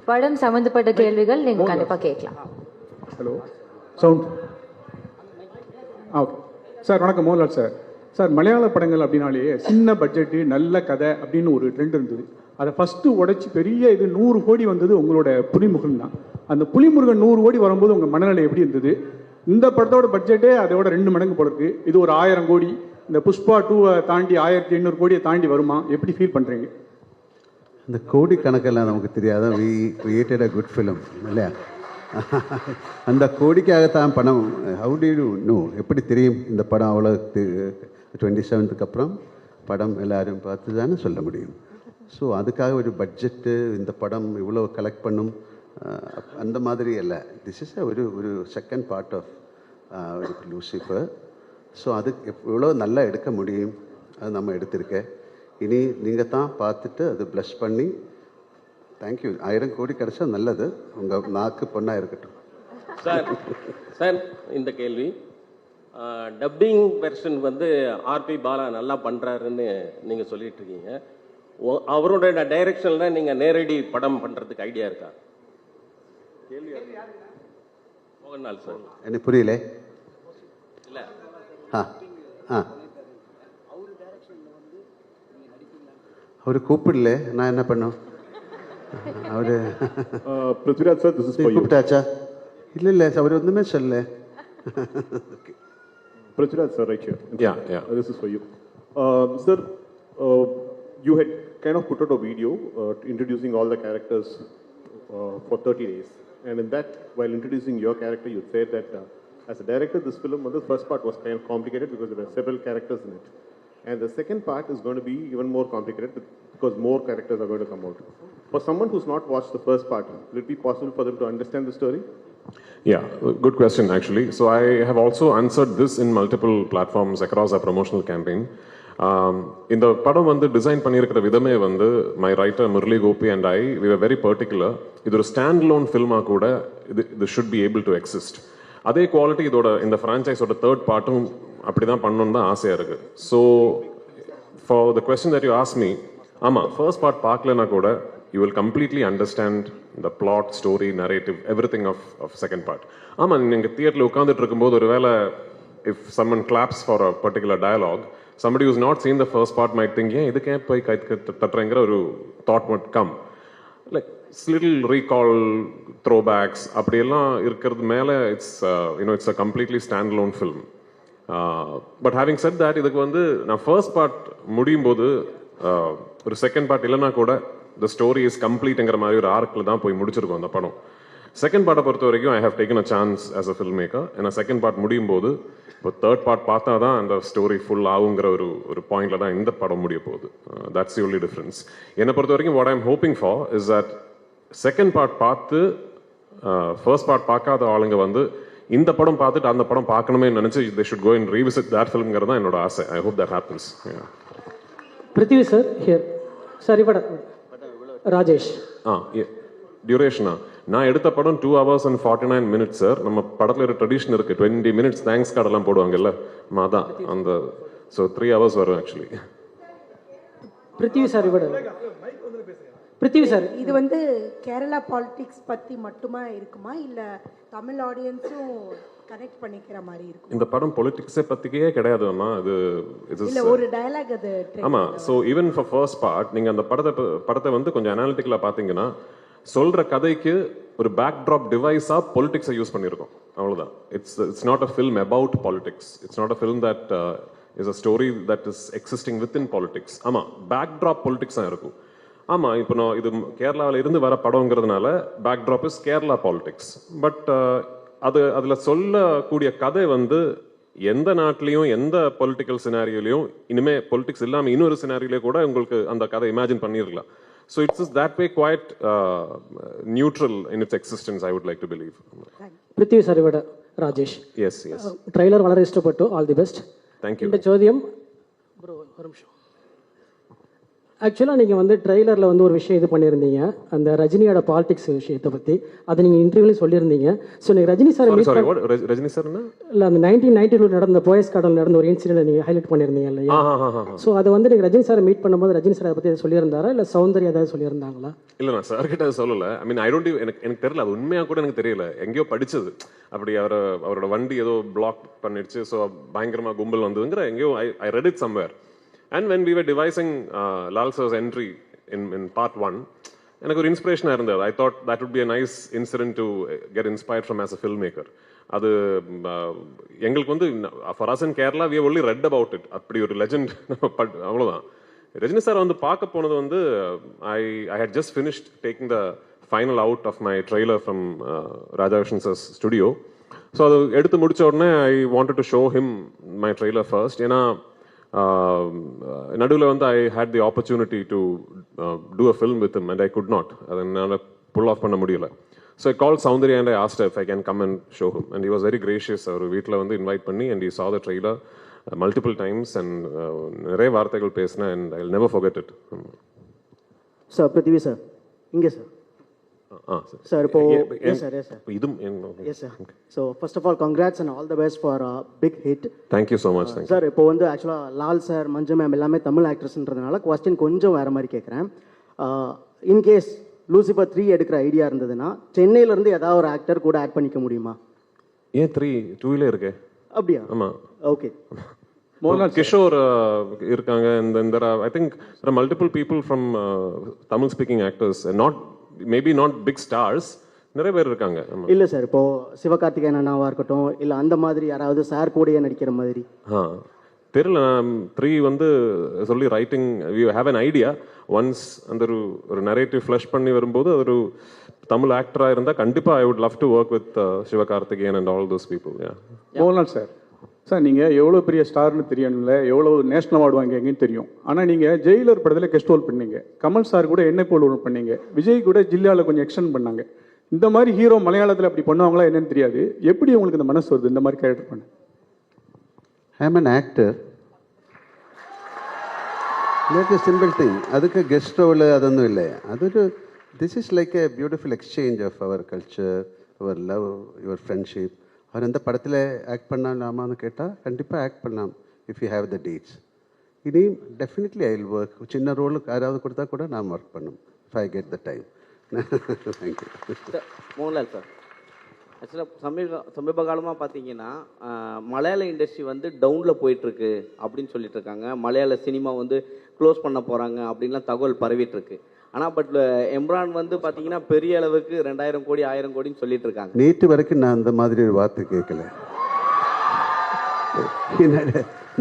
படம் சம்பந்தப்பட்ட கேள்விகள் நீங்க கண்டிப்பா கேட்கலாம். Hello sound. ஓகே சார், வணக்கம். மோகன்லால் சார். சார், மலையாள படங்கள் அப்படின்னாலே சின்ன பட்ஜெட்டு நல்ல கதை அப்படின்னு ஒரு ட்ரெண்ட் இருந்தது. அதை ஃபஸ்ட்டு உடைச்சி பெரிய இது 100 கோடி வந்தது உங்களோட புலிமுருகன் தான். அந்த புலிமுருகன் 100 கோடி வரும்போது உங்கள் மனநிலை எப்படி இருந்தது? இந்த படத்தோட பட்ஜெட்டே அதோட 2 மடங்கு போல இருக்கு. இது ஒரு 1000 கோடி, இந்த புஷ்பா 2 தாண்டி 1800 கோடியை தாண்டி வருமா? எப்படி ஃபீல் பண்ணுறீங்க? இந்த கோடி கணக்கெல்லாம் நமக்கு தெரியாத. We created a good film இல்லையா? அந்த கோடிக்காகத்தான் படம். How do you know? எப்படி தெரியும் இந்த படம் அவ்வளோ 27க்கு அப்புறம் படம் எல்லாரும் பார்த்து தானே சொல்ல முடியும். ஸோ அதுக்காக ஒரு பட்ஜெட்டு இந்த படம் இவ்வளோ கலெக்ட் பண்ணும் அந்த மாதிரி இல்லை. திஸ் இஸ் ஒரு செகண்ட் பார்ட் ஆஃப் ஒரு லூசிஃபர். ஸோ அது எவ்வளோ நல்லா எடுக்க முடியும் அது நம்ம எடுத்திருக்கேன். இனி நீங்கள் தான் பார்த்துட்டு அது ப்ளஸ் பண்ணி தேங்க்யூ. 1000 கோடி கிடைச்சா நல்லது. உங்கள் நாக்கு பொண்ணாக இருக்கட்டும். சார் இந்த கேள்வி, டப்பிங் வெர்ஷன் வந்து ஆர்பி பாலா நல்லா பண்ணுறாருன்னு நீங்கள் சொல்லிட்டு இருக்கீங்க. அவரோட டைரக்ஷனில் நீங்கள் நேரடி படம் பண்ணுறதுக்கு ஐடியா இருக்கா? கேள்வி மோகன்லால் சார். என்ன புரியல? இல்லை அவரு கூப்பிடல, நான் என்ன பண்ணும்? அவரு Prithviraj sir, this is for you. கூப்பிட்டாச்சா? இல்லை அவர் ஒன்றுமே சொல்லல. Prithviraj sir, right here. Yeah. This is for you. Sir, you had kind of put out a video introducing all the characters for 30 days. And in that, while introducing your character, you said that as a director, this film, the first part was kind of complicated because there were several characters in it. And the second part is going to be even more complicated because more characters are going to come out. For someone who's not watched the first part, will it be possible for them to understand the story? Yeah, good question actually. So I have also answered this in multiple platforms across our promotional campaign. இந்த படம் வந்து design பண்ணியிருக்கிற விதமே வந்து my writer Murali Gopi and we were very particular. இது ஒரு stand loan ஃபில்மாக கூட இது should be able to exist. அதே குவாலிட்டி இதோட இந்த ஃப்ரான்ச்சைஸோட தேர்ட் பார்ட்டும் அப்படி தான் பண்ணணும்னு தான் ஆசையாக இருக்குது. So for the question that you ask me, ஆமாம், ஃபர்ஸ்ட் பார்ட் பார்க்கலனா கூட you will completely understand the plot, story, narrative, everything of second part. ஆமாம், நீங்கள் தியேட்டரில் உட்காந்துட்டு இருக்கும்போது ஒரு வேளை if someone claps for a particular dialogue, somebody who's not seen the first part might think, ஏன் இதுக்கே போய் கை தட்டுறங்கிற ஒரு thought might come. Like little recall, throwbacks அப்படியெல்லாம் இருக்கிறது மேலே it's a completely standalone film. But having said that, இதுக்கு வந்து நான் ஃபர்ஸ்ட் பார்ட் முடியும் போது ஒரு செகண்ட் பார்ட் இல்லைனா கூட the story is completeங்கிற மாதிரி ஒரு ஆர்க்கில் தான் போய் முடிச்சிருக்கோம் அந்த படம். செகண்ட் பார்ட்டை பொறுத்த வரைக்கும் I have taken a chance as a film மேக்கர். ஏன்னா செகண்ட் பார்ட் முடியும் போது இப்போ தேர்ட் பார்ட் பார்த்தா தான் அந்த ஸ்டோரி ஃபுல் ஆகுங்கிற ஒரு பாயிண்ட்ல தான் இந்த படம் முடிய போகுது. That's the only difference. என்னை பொறுத்த வரைக்கும் what I am hoping for is that second part பார்த்து ஃபர்ஸ்ட் பார்ட் பார்க்காத ஆளுங்க வந்து இந்த படம் பார்த்துட்டு அந்த படம் பார்க்கணுமே நினைச்சு they should go and revisit that filmங்கிறது தான் என்னோட ஆசை. I hope that happens. Prithvi sir here. Sir இவட ராஜேஷ். டியூரேஷனா நான் எடுத்த படம் 2 hours and 49 minutes சார். நம்ம படத்தில் ஒரு ட்ரெடிஷன் இருக்கு, 20 minutes தேங்க்ஸ் கார்டு எல்லாம் போடுவாங்கல்ல, அதான் அந்த. ஸோ 3 hours வரும் ஆக்சுவலி. பிருத்வி சார் இவட. பிருத்வி சார், இது வந்து கேரளா பாலிடிக்ஸ் பத்தி மட்டுமா இருக்குமா இல்ல தமிழ் ஆடியன்ஸும் கனெக்ட் பண்ணிக்கிற மாதிரி இருக்கும்? இந்த படம் பொலிட்டிக்ஸே பத்திக்கே கிடையாதுன்னா இது இல்ல ஒரு டயலாக் அது. ஆமா. So even for first part நீங்க அந்த படத்தை வந்து கொஞ்சம் அனாலிட்டிக்கலா பாத்தீங்கன்னா சொல்ற கதைக்கு ஒரு பேக் ட்ராப் டிவைஸா பொலிட்டிக்ஸை யூஸ் பண்ணியிருக்கோம், அவ்வளவுதான். It's not a film about politics. It's not a film that is a story that is existing within politics. ஆமா, பேக் ட்ராப் பொலிட்டிக்ஸ் தான் இருக்கும். ஆமா, இப்போ நான் இது கேரளாவில் இருந்து வர படங்கிறதுனால backdrop is Kerala politics. But அதுல சொல்லக்கூடிய கதை வந்து எந்த நாட்டிலையும் எந்த பொலிட்டிக்கல் சினாரியோலையும் இனிமே பொலிட்டிக்ஸ் இல்லாம இன்னொரு சினாரியோலயே கூட உங்களுக்கு அந்த கதை இமேஜின் பண்ணிருக்கலாம். So it's that way quite neutral in its existence, I would like to believe. Prithvi sir இவட ராஜேஷ். Yes. ட்ரைலர் വളരെ ഇഷ്ടപ്പെട്ടു. All the best. Thank you. இந்த ചോദ്യം ബ്രോ ഒരു നിമിഷം. ஆக்சுவலாக நீங்கள் வந்து ட்ரெய்லரில் வந்து ஒரு விஷயம் இது பண்ணியிருந்தீங்க, அந்த ரஜினியோட பாலிடிக்ஸ் விஷயத்தை பற்றி. அதை நீங்கள் இன்டர்வியூலையும் சொல்லியிருந்தீங்க. ஸோ நீங்கள் Rajini sir sorry what Rajini sir என்ன இல்லை, அந்த 1992 நடந்த போயஸ் கார்டல் நடந்த ஒரு இன்சிடென்ட் நீங்கள் ஹைலைட் பண்ணியிருந்தீங்க இல்லையா? ஸோ அதை வந்து நீங்கள் ரஜினி சாரை மீட் பண்ணும்போது ரஜினி சார் அதை பற்றி சொல்லியிருந்தாரா, இல்லை சௌந்தர்யா ஏதாவது சொல்லியிருந்தாங்களா? இல்ல நான் சார் கிட்ட சொல்லல. ஐ மீன் ஐ டோன்ட் எனக்கு தெரியல, அது உண்மையா கூட எனக்கு தெரியல. எங்கேயோ படிச்சது அப்படி அவரோட வண்டி ஏதோ பிளாக் பண்ணிடுச்சு, ஸோ பயங்கரமா கும்பல் வந்ததுங்கிற எங்கேயோ I read it somewhere. And when we were devising Lal sir's entry in part 1, எனக்கு ஒரு இன்ஸ்பிரேஷனாக இருந்தது. I thought that would be a nice incident to get inspired from as a film maker. அது எங்களுக்கு வந்து for us in Kerala we have only read about it. அப்படி ஒரு legend அவ்வளோதான். ரஜினி சார் வந்து பார்க்க போனது வந்து I had just finished taking the final out of my trailer from Raja Krishnan sir studio. So அது எடுத்து முடிச்ச உடனே I wanted to show him my trailer first. ஏன்னா நடுவில் வந்து I had the opportunity to do a film with him and I could not, அதை என்னால் pull off பண்ண முடியல. So I call Soundarya and I asked if I can come and show him and he was very gracious. அவர் வீட்டில் வந்து invite பண்ணி and he saw the trailer multiple times and நிறைய வார்த்தைகள் பேசினேன் and I'll never forget it. Sir Prithvi sir இங்கே sir. Sir இப்போ yes sir இதும் yes sir. So first of all congrats and all the best for big hit. Thank you so much. Sir இப்போ வந்து ஆக்சுவலாக Lal sir, மஞ்சு ma'am எல்லாமே Tamil ஆக்ட்ரஸ்ன்றதுனால question கொஞ்சம் வேறு மாதிரி கேட்குறேன். இன்கேஸ் லூசிஃபர் 3 எடுக்கிற ஐடியா இருந்ததுன்னா சென்னையிலேருந்து ஏதாவது ஒரு ஆக்டர் கூட ஆட் பண்ணிக்க முடியுமா? ஏன் 2 இருக்கு? அப்படியா? ஆமாம். ஓகே. கிஷோர் இருக்காங்க. இந்த I think there are multiple people from Tamil speaking actors, maybe not big stars, நிறைய பேர் இருக்காங்க. இல்லை சார், இப்போ சிவகார்த்திகேயன் அண்ணாவா இருக்கட்டும், இல்லை அந்த மாதிரி யாராவது சார் கூடயே நடிக்கிற மாதிரி. தெரியல. 3 வந்து சொல்லி writing we have an idea. Once அந்த ஒரு நரேட்டிவ் ஃப்ளஷ் பண்ணி வரும்போது அது ஒரு தமிழ் ஆக்டராக இருந்தால் கண்டிப்பாக I would love to work with Sivakarthikeyan and all those people. Mohanlal sir, sir நீங்கள் எவ்வளோ பெரிய ஸ்டார்னு தெரியணும்ல, எவ்வளோ நேஷனல் அவார்டு வாங்கிங்கன்னு தெரியும். ஆனால் நீங்கள் ஜெயிலர் படத்தில் கெஸ்ட் ரோல் பண்ணீங்க, கமல் சார் கூட என்னை போல் ரோல் பண்ணீங்க, விஜய் கூட ஜில்லாவில் கொஞ்சம் எக்ஸ்டெண்ட் பண்ணாங்க. இந்த மாதிரி ஹீரோ மலையாளத்தில் அப்படி பண்ணுவாங்களா என்னன்னு தெரியாது. எப்படி உங்களுக்கு இந்த மனசு வருது இந்த மாதிரி கேரக்டர் பண்ண? I am an actor. Like a simple thing. அதுக்கு கெஸ்ட் ரோல் അതൊന്നും இல்லை. അതൊരു this is like a beautiful exchange of our culture, our love, your friendship. அவர் எந்த படத்தில் ஆக்ட் பண்ணலாமான்னு கேட்டால் கண்டிப்பாக ஆக்ட் பண்ணலாம் if you have the dates. இனி டெஃபினெட்லி ஐ வில் ஒர்க். சின்ன ரோலுக்கு யாராவது கொடுத்தா கூட நான் ஒர்க் பண்ணும் if I get the time. Thank you. Mohanlal sir, ஆக்சுவலாக சமீப காலமாக பார்த்தீங்கன்னா மலையாள இண்டஸ்ட்ரி வந்து டவுனில் போயிட்டுருக்கு அப்படின்னு சொல்லிட்டு இருக்காங்க. மலையாள சினிமா வந்து க்ளோஸ் பண்ண போகிறாங்க அப்படின்லாம் தகவல் பரவிட்டுருக்கு. ஆனால் பட் எம்ரான் வந்து பார்த்தீங்கன்னா பெரிய அளவுக்கு 2000 கோடி 1000 கோடின்னு சொல்லிட்டு இருக்காங்க. நேற்று வரைக்கும் நான் அந்த மாதிரி ஒரு வார்த்தை கேட்கல.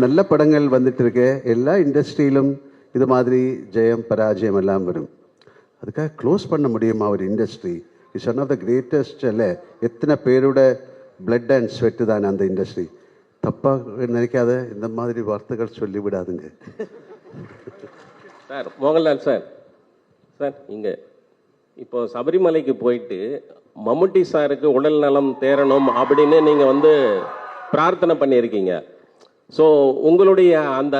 நல்ல படங்கள் வந்துட்டு இருக்கு. எல்லா இண்டஸ்ட்ரியிலும் இது மாதிரி ஜெயம் பராஜயம் எல்லாம் வரும். அதுக்காக க்ளோஸ் பண்ண முடியுமா ஒரு industry? It's one of the greatest. இல்லை, எத்தனை பேரோட பிளட் அண்ட் ஸ்வெட்டு தான் அந்த இண்டஸ்ட்ரி. தப்பாக நினைக்காத இந்த மாதிரி வார்த்தைகள் சொல்லிவிடாதுங்க. சார் மோகன்லால் சார், சார் இங்கே இப்போ சபரிமலைக்கு போயிட்டு மம்முட்டி சாருக்கு உடல் நலம் தேரணும் அப்படின்னு நீங்கள் வந்து பிரார்த்தனை பண்ணியிருக்கீங்க. ஸோ உங்களுடைய அந்த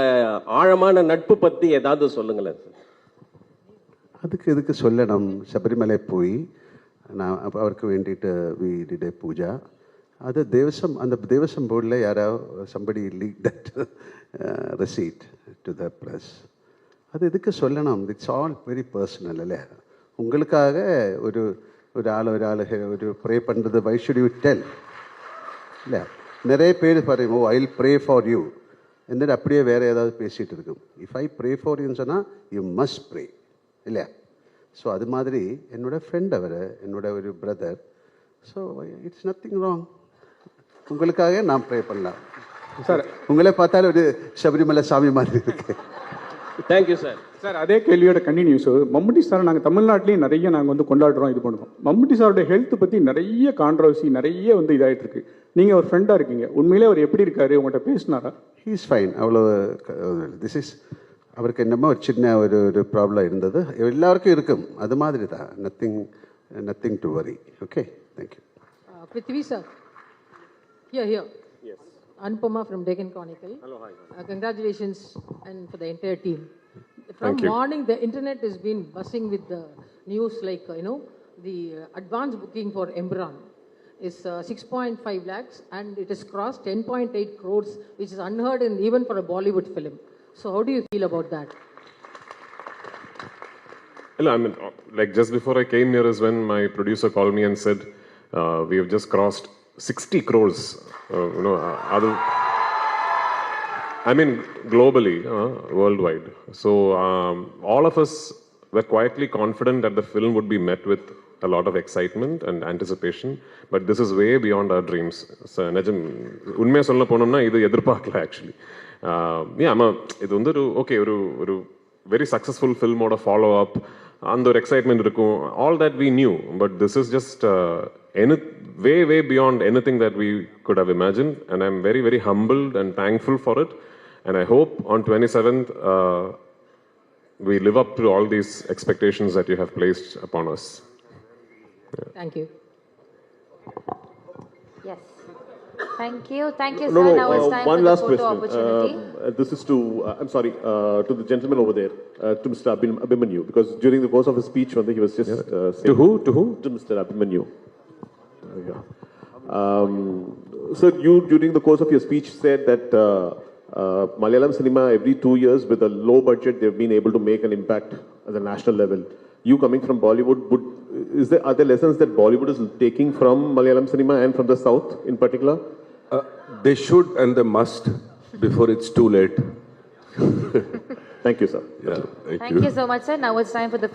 ஆழமான நட்பு பற்றி ஏதாவது சொல்லுங்களேன் சார். அதுக்கு எதுக்கு சொல்லணும்? சபரிமலை போய் நான் அவருக்கு வேண்டிட்டு வி டிட் ஏ பூஜா. அது தேவசம், அந்த தேவசம் போர்டில் யாராவது somebody leak that receipt to the press. அது எதுக்கு சொல்லணும்? It's all very personal. இல்லை, உங்களுக்காக ஒரு ஒரு ப்ரே பண்ணுறது வை ஷுட் யூ டெல்? இல்லை, நிறைய பேர் பாருங்க, I will pray for you എന്നിട്ട് அப்படியே வேறு ஏதாவது பேசிகிட்டு இருக்கும். இஃப் ஐ ப்ரே ஃபார் யூன்னு சொன்னால் யூ மஸ்ட் ப்ரே, இல்லையா? ஸோ அது மாதிரி என்னோட ஃப்ரெண்ட் அவர், என்னோட ஒரு brother. So it's nothing wrong. உங்களுக்காக நான் ப்ரே பண்ணலாம் சார். உங்களே பார்த்தாலும் ஒரு சபரிமலை சாமி மாதிரி இருக்கு. Thank you sir. சார், அதே கேள்வியோட கண்டினியூஸ். மம்முட்டி சார் நாங்கள் தமிழ்நாட்டிலேயும் நிறைய நாங்கள் வந்து கொண்டாடுறோம், இது பண்ணுறோம். மம்முட்டி சாரோட ஹெல்த் பற்றி நிறைய கான்ட்ரவர்சி, நிறைய வந்து இதாகிட்டு இருக்கு. நீங்கள் ஒரு ஃப்ரெண்டாக இருக்கீங்க, உண்மையிலே அவர் எப்படி இருக்காரு? உங்கள்கிட்ட பேசினாரா? He is fine. அவ்வளோ திஸ் இஸ் அவருக்கு என்னமோ ஒரு சின்ன ஒரு ப்ராப்ளம் இருந்தது, எல்லாருக்கும் இருக்கும், அது மாதிரி தான். Nothing to worry. Okay, thank you. Prithvi sir. Here. Yes. Anupama from Deccan Chronicle. Hello, hi. Congratulations and for the entire team. From you. morning, the internet has been buzzing with the news like, the advance booking for Embraon is 6.5 lakhs and it has crossed 10.8 crores, which is unheard in even for a Bollywood film. So how do you feel about that? Well, I mean, like just before I came here is when my producer called me and said, we have just crossed 60 crores. I mean, globally, worldwide. So all of us were quietly confident that the film would be met with a lot of excitement and anticipation. But this is way beyond our dreams. So, உண்மையா சொல்ல போனோம்னா இது எதிர்பார்க்கல actually. இது வந்து ஒரு very successful film or a follow-up, and the excitement இருக்கும், all that we knew, but this is just way beyond anything that we could have imagined, and I'm very, very humbled and thankful for it, and I hope on 27th we live up to all these expectations that you have placed upon us. Thank you. Yes. Thank you, sir. No, Now it's time one for the last photo question. opportunity. This is to, I'm sorry, to the gentleman over there, to Mr. Abhimanyu, because during the course of his speech, he was just saying... To who? To Mr. Abhimanyu. Sir, you, during the course of your speech, said that Malayalam cinema, every 2 years, with a low budget, they've been able to make an impact at the national level. You coming from Bollywood, are there lessons that Bollywood is taking from Malayalam cinema and from the South in particular? They should and they must before it's too late. Thank you, sir. Yeah, Thank you so much, sir. Now it's time for the photo.